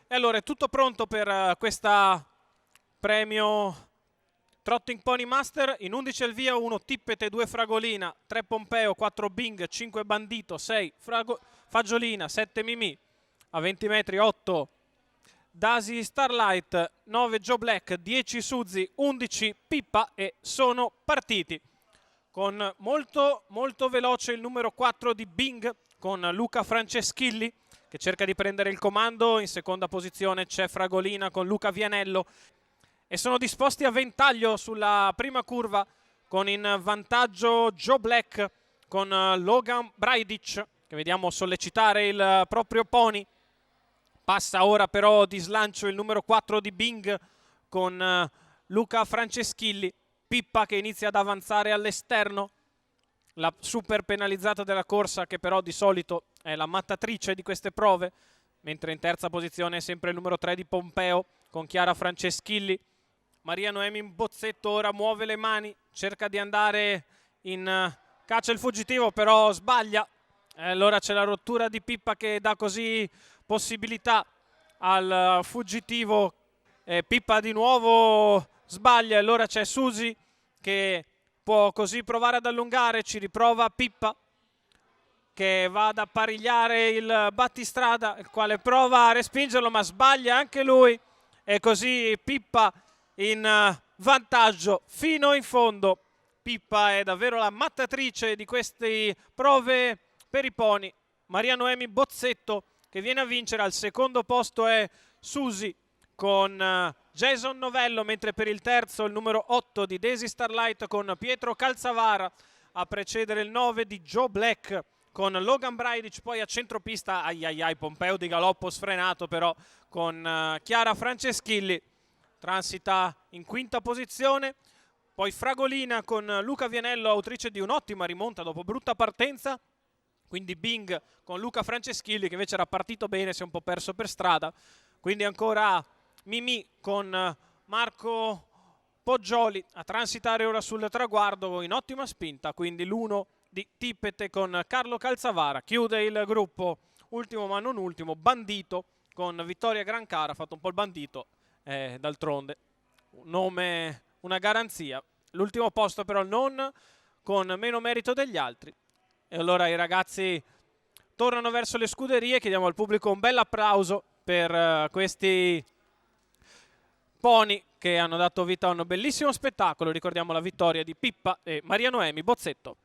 E allora è tutto pronto per questa premio Trotting Pony Master. In 11 al via, 1 Tippete, 2 Fragolina, 3 Pompeo, 4 Bing, 5 Bandito, 6 Fagiolina, 7 Mimì, a 20 metri 8 Daisy Starlight, 9 Joe Black, 10 Suzy, 11 Pippa e sono partiti. Con molto veloce il numero 4 di Bing con Luca Franceschilli che cerca di prendere il comando. In seconda posizione c'è Fragolina con Luca Vianello e sono disposti a ventaglio sulla prima curva con in vantaggio Joe Black con Logan Braidic che vediamo sollecitare il proprio pony. Passa ora però di slancio il numero 4 di Bing con Luca Franceschilli. Pippa che inizia ad avanzare all'esterno, la super penalizzata della corsa che però di solito è la mattatrice di queste prove, mentre in terza posizione è sempre il numero 3 di Pompeo con Chiara Franceschilli. Maria Noemi Bozzetto ora muove le mani, cerca di andare in caccia al fuggitivo, però sbaglia. Allora c'è la rottura di Pippa che dà così possibilità al fuggitivo. Pippa di nuovo sbaglia, allora c'è Suzy che può così provare ad allungare, ci riprova Pippa che va ad apparigliare il battistrada, il quale prova a respingerlo ma sbaglia anche lui e così Pippa in vantaggio fino in fondo. Pippa è davvero la mattatrice di queste prove per i pony. Maria Noemi Bozzetto che viene a vincere, al secondo posto è Suzy con Jason Novello, mentre per il terzo il numero 8 di Daisy Starlight con Pietro Calzavara, a precedere il 9 di Joe Black con Logan Braidic. Poi a centropista Pompeo di galoppo sfrenato però con Chiara Franceschilli, transita in quinta posizione. Poi Fragolina con Luca Vianello, autrice di un'ottima rimonta dopo brutta partenza. Quindi Bing con Luca Franceschilli che invece era partito bene, si è un po' perso per strada. Quindi ancora Mimì con Marco Poggioli a transitare ora sul traguardo in ottima spinta. Quindi l'1 di Tippete con Carlo Calzavara. Chiude il gruppo, ultimo ma non ultimo, Bandito con Vittoria Grancara. Ha fatto un po' il bandito, d'altronde. Un nome, una garanzia. L'ultimo posto però non con meno merito degli altri. E allora i ragazzi tornano verso le scuderie. Chiediamo al pubblico un bel applauso per questi pony che hanno dato vita a un bellissimo spettacolo. Ricordiamo la vittoria di Pippa e Maria Noemi Bozzetto.